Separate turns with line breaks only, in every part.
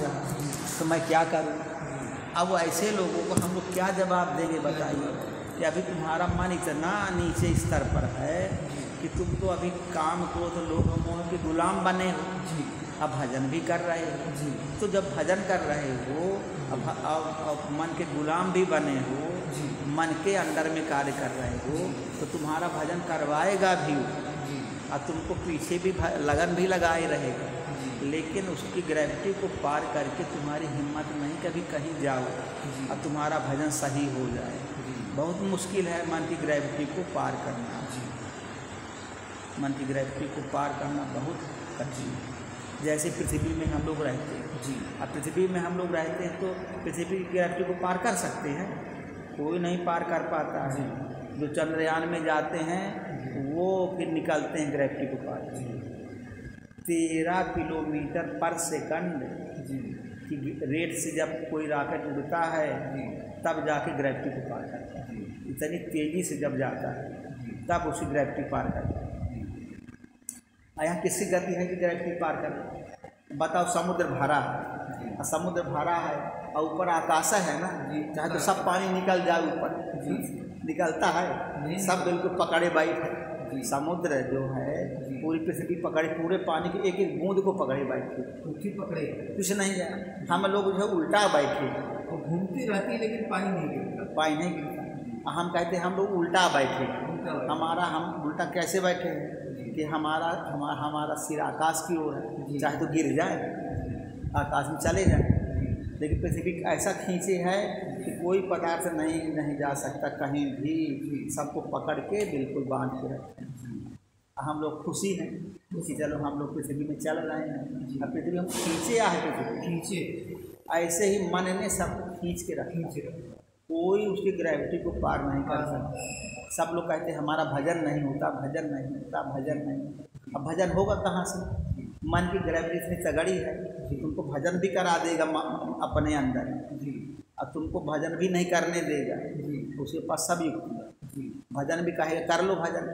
रहा तो मैं क्या करूँ। अब ऐसे लोगों को हम लोग क्या जवाब देंगे बताइए कि अभी तुम्हारा मन इतना नीचे स्तर पर है कि तुम तो अभी काम को तो लोगों के गुलाम बने हो, अब भजन भी कर रहे हो। तो जब भजन कर रहे हो अब मन के गुलाम भी बने हो, मन के अंडर में कार्य कर रहे हो, तो तुम्हारा भजन करवाएगा भी और तुमको पीछे भी लगन भी लगाए रहेगा, लेकिन उसकी ग्रेविटी को पार करके तुम्हारी हिम्मत नहीं कभी कहीं जाओ और तुम्हारा भजन सही हो जाए। बहुत मुश्किल है मन की ग्रेविटी को पार करना, मन की ग्रेविटी को पार करना बहुत कठिन है। जैसे पृथ्वी में हम लोग रहते हैं, अब पृथ्वी में हम लोग रहते हैं तो पृथ्वी की ग्रेविटी को पार कर सकते हैं, कोई नहीं पार कर पाता है। जो चंद्रयान में जाते हैं वो फिर निकलते हैं ग्रेविटी को पार। 13 किलोमीटर पर सेकंड की रेट से जब कोई रॉकेट उड़ता है तब जाके ग्रेविटी को पार करता है। इतनी तेज़ी से जब जाता है तब उसी ग्रेविटी पार करता है। यहाँ किसकी गति है कि ग्रेविटी पार कर? बताओ, समुद्र भरा है, समुद्र भरा है और ऊपर आकाश है ना, चाहे तो सब पानी निकल जाए ऊपर, निकलता है, सब बिल्कुल पकड़े बैठे। समुद्र जो है पूरी पृथ्वी पकड़े, पूरे पानी के एक एक बूंद को पकड़े बैठे, पकड़े कुछ नहीं है। हम लोग जो है उल्टा बैठे,
घूमती रहती है लेकिन पानी नहीं गिरता,
पानी नहीं गिरता। हम कहते हैं हम लोग उल्टा बैठे, हम उल्टा कैसे बैठे हैं कि हमारा सिर आकाश की ओर है, चाहे तो गिर जाए, आकाश में चले जाए, लेकिन पृथ्वी ऐसा खींचे है कि कोई पदार्थ नहीं जा सकता कहीं भी, सबको पकड़ के बिल्कुल बांध के रखते हैं। हम लोग खुशी हैं कि चलो हम लोग पृथ्वी में चल रहे हैं, अब पृथ्वी हम खींचे आए, पृथ्वी खींचे, ऐसे ही मन ने सब खींच के रखा, कोई उसकी ग्रेविटी को पार नहीं कर सकता। सब लोग कहते हैं हमारा भजन नहीं होता, भजन नहीं होता, भजन नहीं। अब भजन होगा कहाँ से? मन की ग्रेविटी इतनी तगड़ी है कि तुमको भजन भी करा देगा अपने अंदर, अब तुमको भजन भी नहीं करने देगा, उसके पास सब युक्ति है। भजन भी कहेगा कर लो भजन,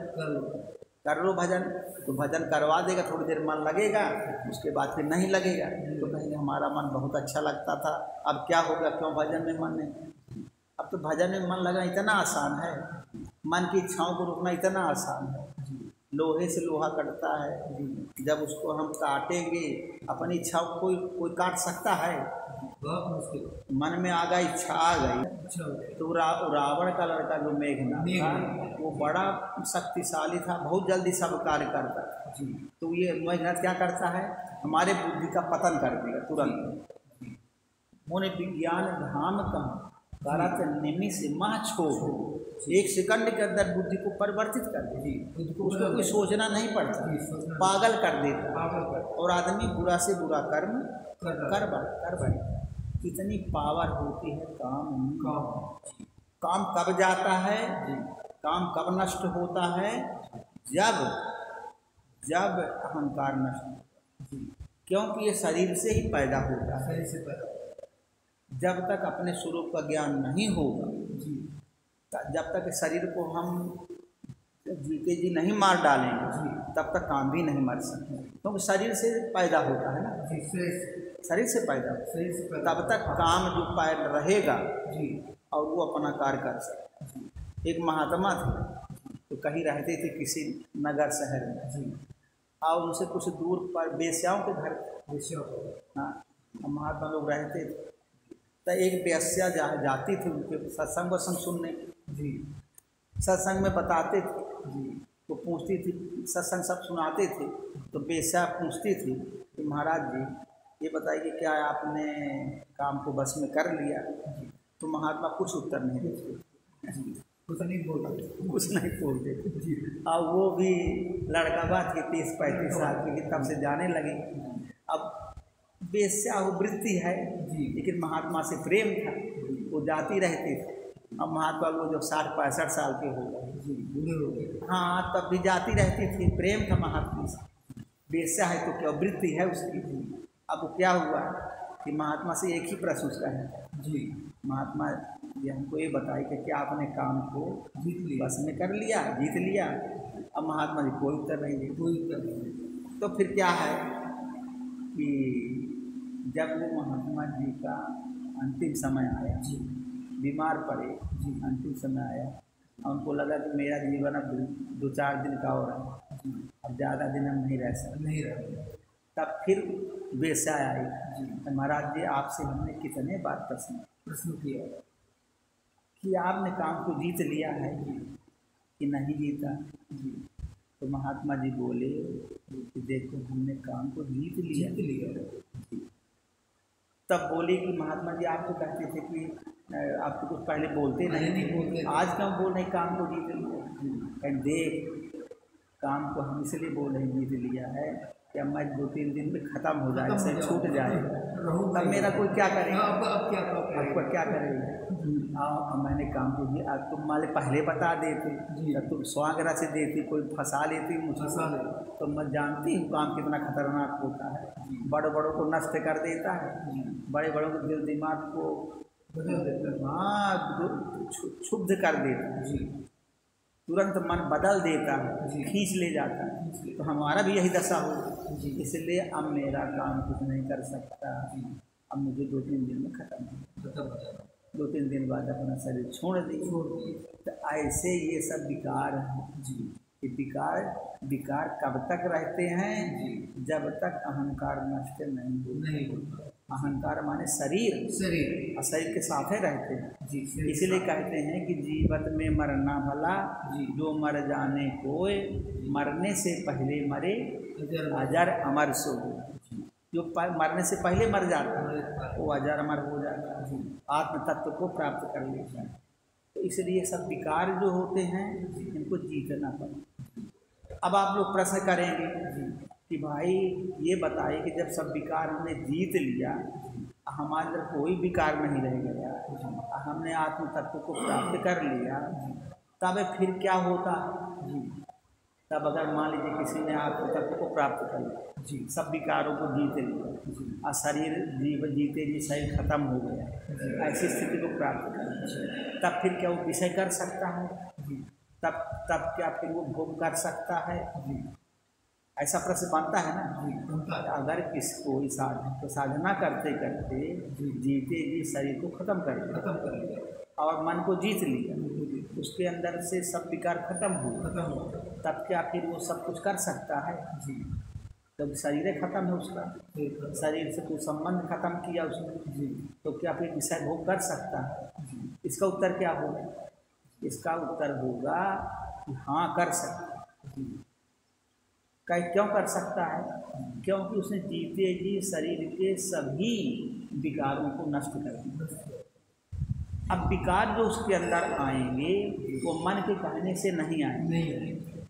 कर लो भजन, तो भजन करवा देगा, थोड़ी देर मन लगेगा, उसके बाद फिर नहीं लगेगा, तो कहेंगे हमारा मन बहुत अच्छा लगता था, अब क्या होगा, क्यों भजन में मन नहीं? अब तो भजन में मन लगना इतना आसान है, मन की इच्छाओं को रोकना इतना आसान है। लोहे से लोहा कटता है, जब उसको हम काटेंगे, अपनी इच्छाओं को कोई काट सकता है? मन में आ गई, इच्छा आ गई, तो रावण का लड़का जो मेघनाद था वो बड़ा शक्तिशाली था, बहुत जल्दी सब कार्य करता था। तो ये मेघनाद क्या करता है, हमारे बुद्धि का पतन कर देगा तुरंत। मोने विज्ञान धाम कहाँ करत निमिष माह छोड़, एक सेकंड के अंदर बुद्धि को परिवर्तित कर दे, उसको कोई सोचना नहीं पड़ता, पागल कर देता, और आदमी बुरा से बुरा कर्म कर बैठता। कितनी पावर होती है काम कब जाता है, काम कब नष्ट होता है? जब अहंकार नष्ट होता है, क्योंकि ये शरीर से ही पैदा होता है। जब तक अपने स्वरूप का ज्ञान नहीं होगा, जब तक शरीर को हम जीते जी नहीं मार डालेंगे, तब तक काम भी नहीं मर सकते, क्योंकि शरीर से पैदा होता है ना, शरीर से पैदा, तब तक काम जो पैर रहेगा और वो अपना कार्य कर सकता। एक महात्मा थे तो कहीं रहते थे किसी नगर शहर में, और उनसे कुछ दूर पर बेस्याओं के घर, हाँ महात्मा लोग रहते थे। तो एक बेस्या जाती थी उनके सत्संग वत्संग सुनने, सत्संग में बताते थे, तो पूछती थी, सत्संग सब सुनाते थे, तो बेस्या पूछती थी कि महाराज जी ये बताइए क्या आपने काम को बस में कर लिया? तो महात्मा कुछ उत्तर नहीं देते, कुछ नहीं बोलते। और वो भी लड़का बात की 30-35 साल की, तब से जाने लगे। अब बेस्या वृत्ति है, लेकिन महात्मा से प्रेम था, वो जाती रहती थी। अब महात्मा लोग जब 60-65 साल के हो गए, हाँ तब भी जाती रहती थी, प्रेम था महात्मा से। बेस्या है तो क्या वृत्ति है उसकी। अब क्या हुआ कि महात्मा से एक ही प्रश्न उसका है, महात्मा जी हमको ये बताइए कि क्या आपने काम को बस में कर लिया, जीत लिया? अब महात्मा जी कोई उत्तर नहीं दे, कोई उत्तर नहीं। तो फिर क्या है कि जब वो महात्मा जी का अंतिम समय आया, बीमार पड़े, अंतिम समय आया, उनको लगा कि मेरा जीवन अब 2-4 दिन का और है, अब ज़्यादा दिन हम नहीं रह सकते। तब फिर वेश्या आई, तो महाराज जी आपसे हमने कितने बार प्रश्न किया कि आपने काम को जीत लिया है कि नहीं जीता। तो महात्मा जी बोले कि देखो हमने काम को जीत लिया। तब बोले कि महात्मा जी आप तो कहते थे कि आप तो कुछ पहले बोलते नहीं, आज क्यों बोल रहे काम को जीत लिया। देख काम को हम इसलिए बोल रहे जीत लिया है कि अब मैं 2-3 दिन में ख़त्म हो जाए, से छूट जाए, तब मेरा कोई क्या करेगा, आपको क्या करेगा। मैंने काम को दिया, अब तुम माले पहले बता देते, जब तुम स्वागरा से देती, कोई फंसा लेती मुझे, तो मैं जानती हूँ काम कितना खतरनाक होता है। बड़े बड़ों को नष्ट कर देता है, बड़े बड़ों के दिल दिमाग को बदल देता, हाँ क्षुब्ध कर देता है, तुरंत मन बदल देता है, खींच ले जाता है। तो हमारा भी यही दशा हो, इसलिए अब मेरा काम कुछ नहीं कर सकता, अब मुझे 2-3 दिन में ख़त्म हो, 2-3 दिन बाद अपना शरीर छोड़ दी। तो ऐसे ये सब विकार हैं। ये विकार कब तक रहते हैं, जब तक अहंकार नष्ट नहीं होता। अहंकार माने शरीर और शरीर के साथ ही रहते हैं। इसलिए कहते हैं कि जीवत में मरना भला, जो मर जाने कोय, मरने से पहले मरे अजर अमर सो। जो मरने से पहले मर जाता है वो अजर अमर हो जाता है, आत्म तत्व को प्राप्त कर लेता है। तो इसलिए सब विकार जो होते हैं इनको जीतना पड़ता। अब आप लोग प्रश्न करेंगे कि भाई ये बताइए कि जब सब विकार हमने जीत लिया, हमारे अंदर कोई विकार नहीं रह गया, हमने आत्म तत्व को प्राप्त कर लिया, तब फिर क्या होता। तब अगर मान लीजिए किसी ने आत्म तत्व को प्राप्त कर लिया, सब विकारों को जीत लिया और शरीर जीते जी शरीर खत्म हो गया, ऐसी स्थिति को प्राप्त कर लिया, तब फिर क्या वो विषय कर सकता है, तब क्या फिर वो भोग कर सकता है। ऐसा प्रश्न बनता है ना। अगर कोई साधना करते करते जीते जी शरीर को खत्म कर दिया और मन को जीत लिया, उसके अंदर से सब विकार खत्म हो, तब क्या फिर वो सब कुछ कर सकता है। जब शरीर खत्म है उसका, शरीर से कोई संबंध खत्म किया उसने, तो क्या फिर विषय भोग कर सकता है। इसका उत्तर क्या होगा। इसका उत्तर होगा कि हाँ कर सकता है। क्यों कर सकता है, क्योंकि उसने जीते जी शरीर के सभी विकारों को नष्ट कर दिया। अब विकार जो उसके अंदर आएंगे वो मन के कहने से नहीं आएंगे।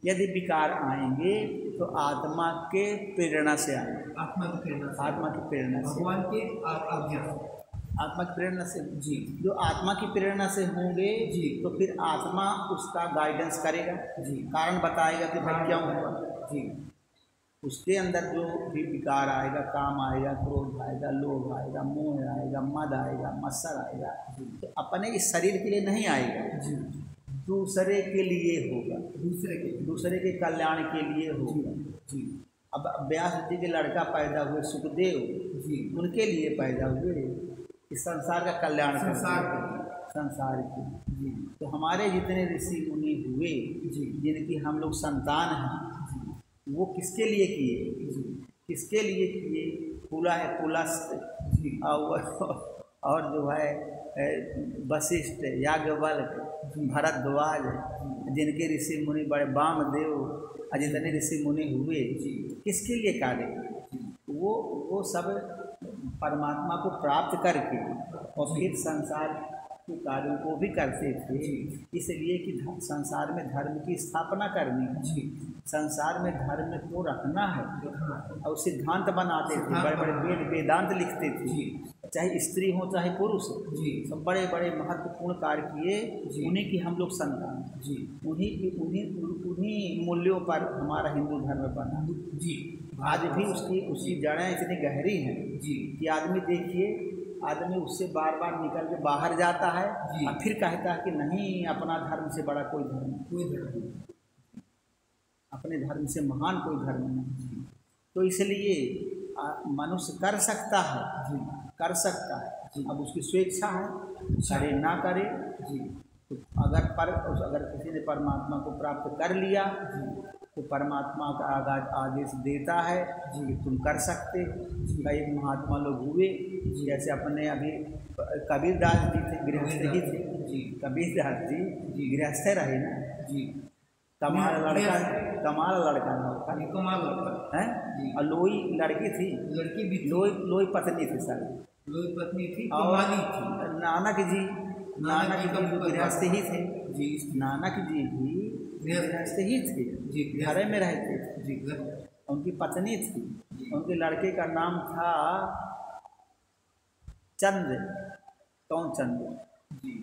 यदि विकार आएंगे तो आत्मा के प्रेरणा से आएंगे, आत्मा की प्रेरणा से, भगवान के आत्मा की प्रेरणा से। जो आत्मा की प्रेरणा से होंगे तो फिर आत्मा उसका गाइडेंस करेगा, कारण बताएगा कि भाई क्यों हुआ। उसके अंदर जो भी विकार आएगा, काम आएगा, क्रोध आएगा, लोभ आएगा, मोह आएगा, मद आएगा, मत्सर आएगा, तो अपने इस शरीर के लिए नहीं आएगा, दूसरे के लिए होगा, दूसरे के कल्याण के लिए होगा। अब व्यास जी के लड़का पैदा हुए सुखदेव, उनके लिए पैदा हुए, इस संसार का कल्याण, संसार की। तो हमारे जितने ऋषि मुनि हुए जिनकी हम लोग संतान हैं, वो किसके लिए किए, किसके लिए किए। पुला है पुलस्त, और जो है वशिष्ठ, याज्ञवल्क्य, भरद्वाज, जिनके ऋषि मुनि बड़े, वामदेव, जितने ऋषि मुनि हुए, किसके लिए कार्य। वो सब परमात्मा को प्राप्त करके और फिर संसार के कार्यों को भी करते थे, इसलिए कि संसार में धर्म की स्थापना करनी है, संसार में धर्म को रखना है, और सिद्धांत बनाते थे, बड़े बड़े वेदांत लिखते थे, चाहे स्त्री हो चाहे पुरुष, सब बड़े बड़े महत्वपूर्ण कार्य किए, उन्हीं की हम लोग संतान, उन्हीं मूल्यों पर हमारा हिंदू धर्म बना। आज भी उसकी जड़ें इतनी गहरी हैं कि आदमी देखिए, आदमी उससे बार बार निकल के बाहर जाता है और फिर कहता है कि नहीं, अपना धर्म से बड़ा कोई धर्म, अपने धर्म से महान कोई धर्म नहीं। तो इसलिए मनुष्य कर सकता है
जी
कर सकता है
जी।
अब उसकी स्वेच्छा है, करे ना करे
जी
तो अगर किसी ने परमात्मा को प्राप्त कर लिया तो परमात्मा का आदेश देता है कि तुम कर सकते। कई महात्मा लोग हुए, जैसे अपने अभी कबीर दास जी थे, गृहस्थ ही थे
जी।
कबीर दास जी गृहस्थ रहे ना
जी।
कमाल लड़का
कमाल लड़का
है
जी।
और लोई लड़की थी,
लड़की भी थी,
लोई पत्नी थी सर,
लोई पत्नी थी,
और
कमाली थी।
नानक जी गृहस्थ ही थे
जी।
नानक जी भी गृहस्थ ही थे
जी।
घर में रहते थे।
जी।
उनकी पत्नी थी, उनके लड़के का नाम था चंद, कौन चंद
जी।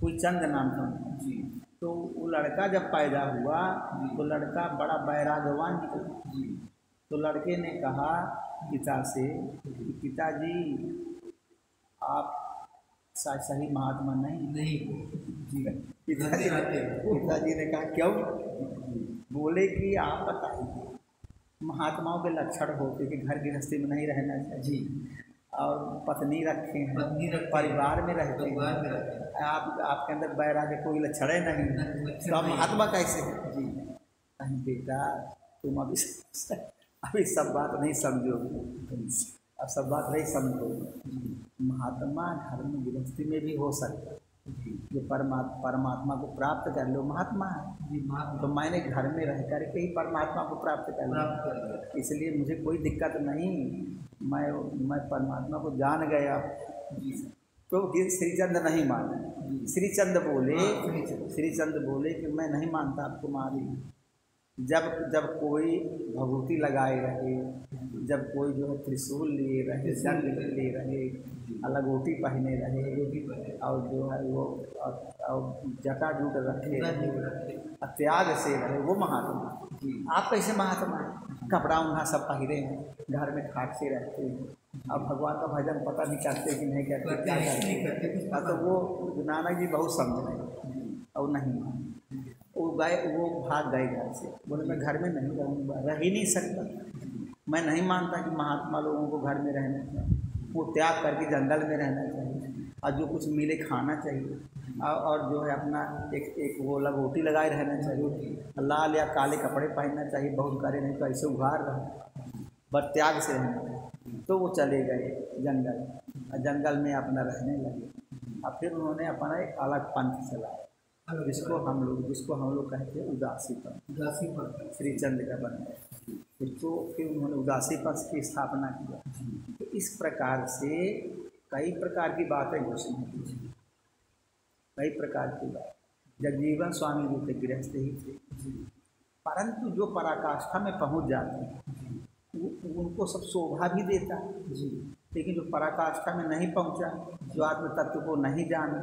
कोई चंद नाम था
जी।
तो वो लड़का जब पैदा हुआ तो लड़का बड़ा बैरागवान निकला।
जी।
तो लड़के ने कहा पिता से कि पिताजी आप सही महात्मा नहीं
हो। जी।
पिताजी ने कहा क्यों? बोले कि आप बताइए महात्माओं के लक्षण होते कि घर गृहस्थी में नहीं रहना चाहिए
जी,
और पत्नी रखे हैं, परिवार में रहते हैं, आपके अंदर बैराग्य कोई लक्षण नहीं है तो आप महात्मा कैसे हैं? जी कहीं बेटा तुम अभी सब बात नहीं समझोगे, अब सब बात नहीं समझोगे। महात्मा घर में गृहस्थी में भी हो सकता है, जो परमात्मा को प्राप्त कर लो महात्मा है। तो मैंने घर में रह करके ही परमात्मा को प्राप्त कर लिया, इसलिए मुझे कोई दिक्कत नहीं, मैं परमात्मा को जान गया। तो श्रीचंद नहीं माना, श्रीचंद बोले कि मैं नहीं मानता आपको मारी। जब कोई भभूति लगाए रहे, जब कोई जो है त्रिशूल लिए रहे, जंग लिए रहे, अलगोटी पहने रहे और जो है वो जटा जूट रखे, त्याग से रहे, वो महात्मा। आप कैसे महात्मा हैं? कपड़ा उन्हा सब पहरे हैं, घर में खाट से रहते हैं, अब भगवान का भजन पता नहीं करते कि नहीं करते, क्या करते। तो वो नानक जी बहुत समझ रहे और नहीं माने, वो भाग गए घर से, बोले मैं घर में नहीं रहूँगा, रह ही नहीं सकता। मैं नहीं मानता कि महात्मा लोगों को घर में रहना चाहिए, वो त्याग करके जंगल में रहना चाहिए और जो कुछ मिले खाना चाहिए और जो है अपना एक वो लंगोटी लगाए रहना चाहिए, लाल या काले कपड़े पहनना चाहिए, बहुत करे नहीं तो ऐसे उघार रहे, बस त्याग से रहना चाहिए। तो वो चले गए जंगल में अपना रहने लगे। और फिर उन्होंने अपना एक अलग पंथ चलाया, जिसको हम लोग कहते हैं उदासी पंथ। श्रीचंद का बनाया, फिर उन्होंने उदासी पंथ की स्थापना किया। तो इस प्रकार से कई प्रकार की बातें घोषणा की, कई प्रकार की बात। जगजीवन स्वामी जो थे गृहस्थ ही थे, परंतु जो पराकाष्ठा में पहुंच जाते हैं उनको सब शोभा भी देता है, लेकिन जो पराकाष्ठा में नहीं पहुंचा, जो आत्म तत्व को नहीं जाना,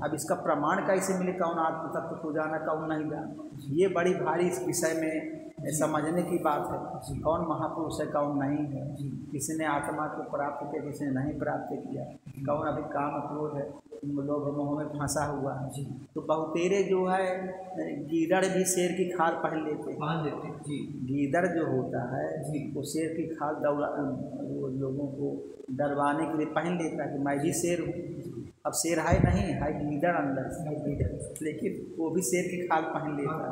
अब इसका प्रमाण कैसे मिले कौन आत्म तत्व को जाना कौन नहीं जाना? ये बड़ी भारी इस विषय में समझने की बात है। कौन महापुरुष है कौन नहीं है, किसी ने आत्मा को प्राप्त किया किसी ने नहीं प्राप्त किया, कौन अभी काम क्रोध है लोभ मोह में फंसा हुआ है। तो बहुतेरे जो है गीदड़ भी शेर की खाल पहन लेते, गीदड़ जो होता है वो शेर की खाल वो लोगों को डरवाने के लिए पहन लेता है कि मैं भी शेर हूँ। अब शेर है नहीं है, गीदड़ अंदर से, लेकिन वो भी शेर की खाल पहन लेता है।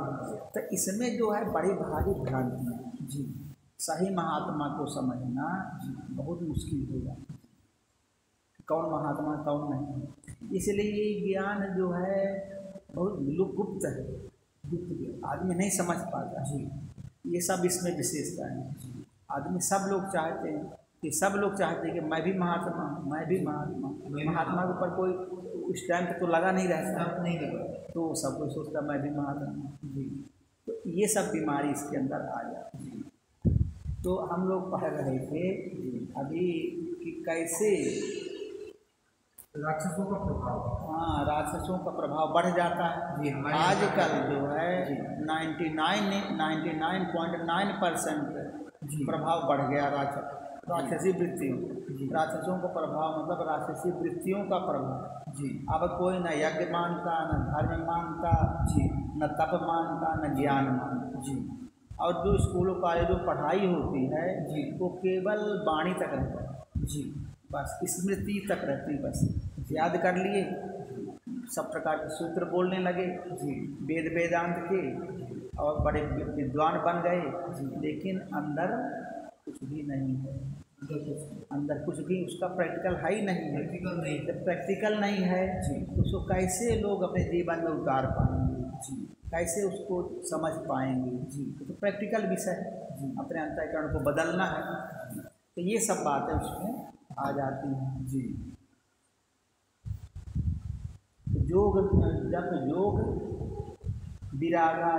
तो इसमें जो है बड़ी भारी भ्रांति है। सही महात्मा को समझना बहुत मुश्किल होगा, कौन महात्मा कौन नहीं। इसलिए ये ज्ञान जो है बहुत गुप्त है, आदमी नहीं समझ पाता। ये सब इसमें विशेषता है। आदमी सब लोग चाहते हैं कि मैं भी महात्मा हूँ, मैं भी महात्मा के ऊपर कोई उस टाइम तक तो लगा नहीं रहता, तो सब कोई सोचता मैं भी महात्मा हूँ। तो ये सब बीमारी इसके अंदर आ जाती है। तो हम लोग पढ़ रहे थे अभी कि कैसे
राक्षसों का प्रभाव,
राक्षसों का प्रभाव बढ़ जाता है। आजकल जो है 99.9% प्रभाव बढ़ गया राक्षसी वृत्तियों, राक्षसों का प्रभाव मतलब राक्षसी वृत्तियों का प्रभाव। अब कोई न यज्ञ मानता, न धर्म मानता, न तप मानता, न ज्ञान मानता। और जो स्कूलों कॉलेजों में पढ़ाई होती है
जी
वो केवल वाणी तक रहता है,
जी
बस स्मृति तक रहती, बस याद कर लिए, सब प्रकार के सूत्र बोलने लगे
जी
वेद वेदांत के, और बड़े विद्वान बन गए, लेकिन अंदर कुछ भी नहीं है, अंदर कुछ भी उसका प्रैक्टिकल है ही नहीं है।
प्रैक्टिकल नहीं है।
जब प्रैक्टिकल नहीं है तो उसको कैसे लोग अपने जीवन में उतार पाएंगे
जी
कैसे उसको समझ पाएंगे
जी
तो प्रैक्टिकल विषय है, अपने अंतःकरण को बदलना है, तो ये सब बातें उसमें आ जाती हैं।
जी
योग जब योग विरागा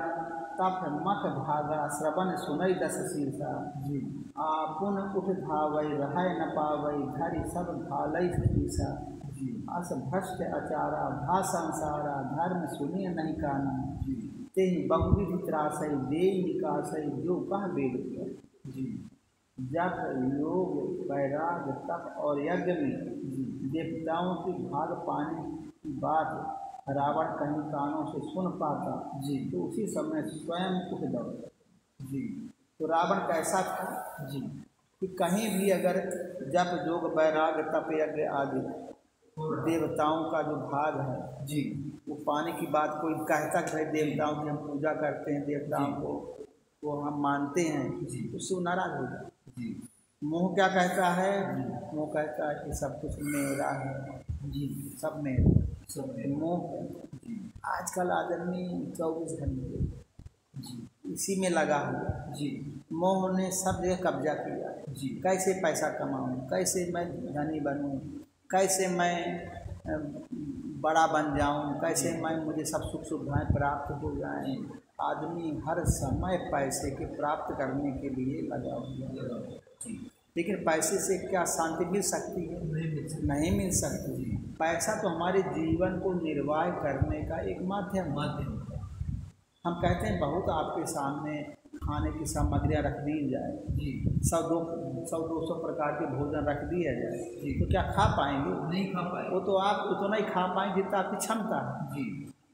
तप मख भागा श्रवण सुनई दस शीर्षा
जी
आपुन उठ धावई रह न पावई धरि सब भालई शीर्षा
जी
अस भ्रष्ट अचारा भा संसारा धर्म सुनिय नहीं काना
जी
ते बहुविधि त्रासई दे निकासई जो कह वेद किया।
जी
जप योग वैराग तप और यज्ञ में देवताओं की भाग पाने की बात रावण कहीं कानों से सुन पाता
जी
तो उसी समय स्वयं उठ दौड़ता।
जी
तो रावण कैसा था
जी
कि कहीं भी अगर जप योग वैराग तप यज्ञ आदि देवताओं का जो भाग है
जी
वो पाने की बात कोई कहता कि भाई देवताओं की हम पूजा करते हैं, देवताओं को वो हम मानते हैं, उससे वो नाराज हो जाए।
जी
मोह क्या कहता है, मोह कहता है कि सब कुछ मेरा है,
जी
सब मेरा।
सब
मोह आजकल आदमी 24 घंटे
जी
इसी में लगा हुआ,
जी
मोह ने सब जगह कब्जा किया।
जी
कैसे पैसा कमाऊं, कैसे मैं धनी बनूं, कैसे मैं बड़ा बन जाऊं, कैसे मैं मुझे सब सुख सुविधाएं प्राप्त हो जाएं। आदमी हर समय पैसे के प्राप्त करने के लिए लगा हुआ है, लेकिन पैसे से क्या शांति मिल सकती है? नहीं मिल सकती। पैसा तो हमारे जीवन को निर्वाह करने का एक माध्यम है। हम कहते हैं बहुत आपके सामने खाने की सामग्रियाँ रख दी जाए,
जी
100-200 प्रकार के भोजन रख दिया जाए, तो क्या खा पाएंगे?
नहीं खा पाए।
वो तो आप उतना ही खा पाएंगे जितना आपकी क्षमता है।
जी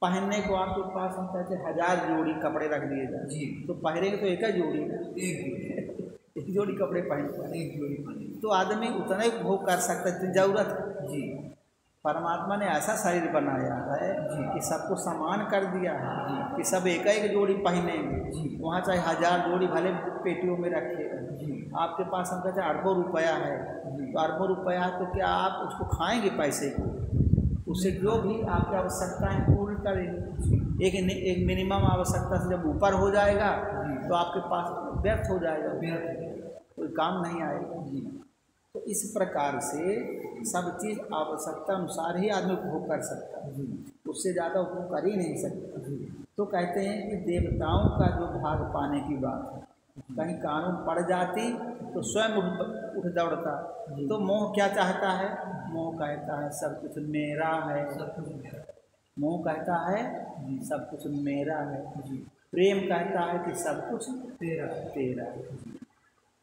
पहनने को आपके पास हम कहते हैं 1000 जोड़ी कपड़े रख दिए जाए,
जी
तो पहनेंगे तो एक ही जोड़ी है, एक जोड़ी कपड़े पहन पाए,
एक जोड़ी पहने।
तो आदमी उतना ही भोग कर सकता है ज़रूरत है।
जी
परमात्मा ने ऐसा शरीर बनाया है कि सबको समान कर दिया है कि सब एक एक जोड़ी पहनेंगे। वहाँ चाहे 1000 जोड़ी भले पेटियों में रखे, आपके पास हम कहते हैं अरबों रुपया है, तो अरबों रुपया है तो क्या आप उसको खाएंगे पैसे को? उससे जो भी आपकी आवश्यकता है पूर्ण करेंगे। एक मिनिमम आवश्यकता से जब ऊपर हो जाएगा तो आपके पास व्यर्थ हो जाएगा, कोई काम नहीं आएगा। तो इस प्रकार से सब चीज़ आवश्यकता अनुसार ही आदमी उपभोग कर सकता है, उससे ज़्यादा उपभोग कर ही नहीं सकता। तो कहते हैं कि देवताओं का जो भाग पाने की बात है, कहीं कानून पड़ जाती तो स्वयं उठ दौड़ता। तो मोह क्या चाहता है? मोह कहता है सब कुछ मेरा है, मोह कहता है सब कुछ मेरा है, प्रेम कहता है कि सब कुछ तेरा तेरा है।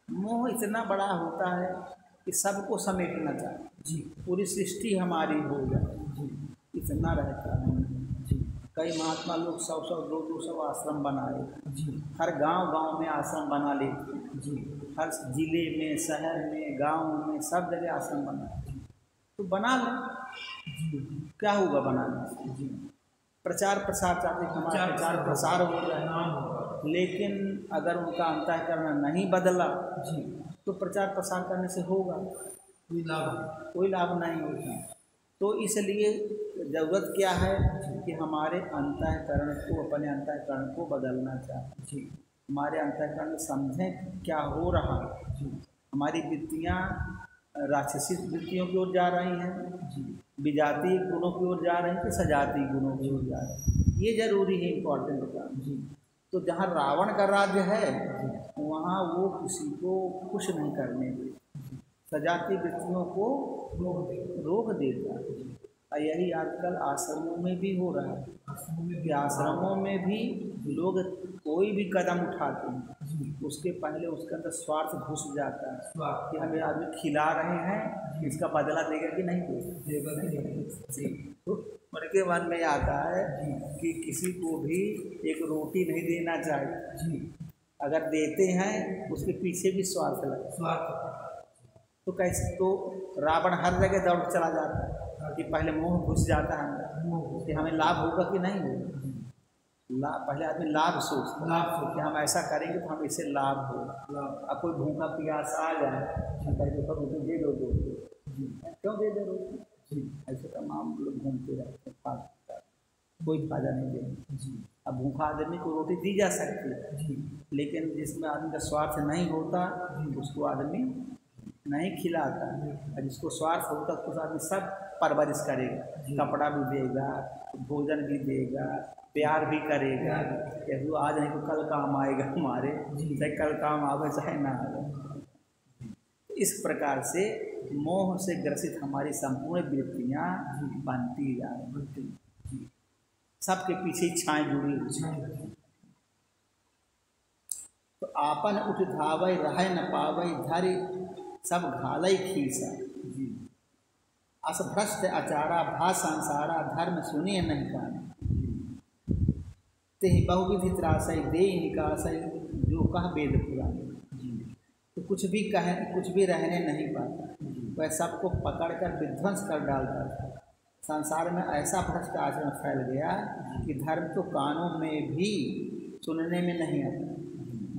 मोह इतना बड़ा होता है कि सबको समेटना चाहिए, पूरी सृष्टि हमारी हो जाए, इतना रहता है। कई महात्मा लोग 100-100 200 आश्रम बनाए, हर गांव-गांव में आश्रम बना लेते, हर जिले में, शहर में, गांव में, सब जगह आश्रम बनाए। तो बना लो, क्या होगा बनाने से? प्रचार प्रसार चाहते हैं, हमारा प्रचार प्रसार हो जाए, लेकिन अगर उनका अंतःकरण नहीं बदला तो प्रचार प्रसार करने से होगा कोई लाभ नहीं होगा। तो इसलिए ज़रूरत क्या है कि हमारे अंतःकरण को, अपने अंतःकरण को बदलना चाहिए। हमारे अंतःकरण में समझें क्या हो रहा है। हमारी वृत्तियाँ राक्षसी वृत्तियों की ओर जा रही हैं, विजातीय गुणों की ओर जा रही हैं कि सजातीय गुणों की ओर जा रही हैं, ये जरूरी है, इम्पोर्टेंट काम। तो जहाँ रावण का राज्य है वहाँ वो किसी को खुश नहीं करने दे, सजातीय वृत्तियों को रोक देता है। और यही आजकल आश्रमों में भी हो रहा है कि आश्रमों में भी लोग कोई भी कदम उठाते हैं उसके पहले उसके अंदर स्वार्थ घुस जाता है कि हमें आदमी खिला रहे हैं, इसका बदला देगा कि नहीं देगा। उनके मन में आता है कि किसी को भी एक रोटी नहीं देना चाहिए, अगर देते हैं उसके पीछे भी स्वार्थ लगा।
स्वार्थ
तो कैसे, तो रावण हर जगह दौड़ चला जाता है कि पहले मोह घुस जाता है अंदर कि हमें लाभ होगा कि नहीं होगा। लाभ, पहले आदमी लाभ सोचता है
लाभ
कि हम ऐसा करेंगे तो हम इससे लाभ हो। अब कोई भूखा प्यासा आ जाए तो सब उसे दे दो क्यों दे दे रोटी। ऐसे तमाम लोग घूमते रहते हैं, कोई फायदा नहीं देंगे। अब भूखा आदमी को रोटी दी जा सकती है, लेकिन जिसमें आदमी का स्वार्थ नहीं होता उसको आदमी नहीं खिलाता। और जिसको स्वार्थ होता है उसको आदमी सब परवरिश करेगा, कपड़ा भी देगा, भोजन भी देगा, प्यार भी करेगा कि वो आज नहीं तो कल काम आएगा हमारे, चाहे कल काम आवे चाहे ना आवे। इस प्रकार से मोह से ग्रसित हमारी संपूर्ण वृत्तियाँ बनती जा रही, सबके पीछे इच्छाएँ जुड़ी हुई। तो आपन उठ धावै रह न पावै धरि सब घालै खीसा। अस भ्रष्ट आचारा भा संसारा धर्म सुनिए नहीं पाना। ते बहुविधि त्रासै दे निकासै जो कह वेद पुराण। तो कुछ भी कहे, कुछ भी रहने नहीं पाता, वह सबको पकड़कर विध्वंस कर डालता था। संसार में ऐसा भ्रष्ट आचरण फैल गया कि धर्म तो कानों में भी सुनने में नहीं आता।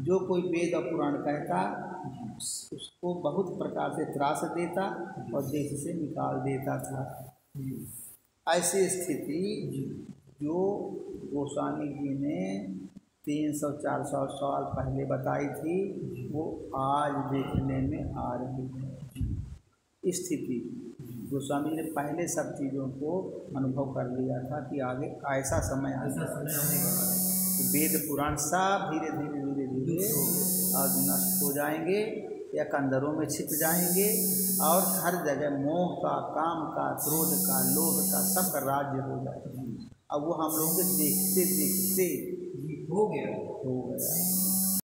जो कोई वेद और पुराण कहता उसको बहुत प्रकार से त्रास देता और देश से निकाल देता था। ऐसी स्थिति जो गोस्वामी जी ने 300-400 साल पहले बताई थी वो आज देखने में आ रही है। स्थिति गोस्वामी जी ने पहले सब चीज़ों को अनुभव कर लिया था कि आगे ऐसा समय आएगा, वेद पुराण सब धीरे धीरे धीरे धीरे आज नष्ट हो जाएंगे या कंदरों में छिप जाएंगे और हर जगह मोह का, काम का, क्रोध का, लोभ का सबका राज्य हो जाएगा। अब वो हम लोग देखते देखते
हो गया।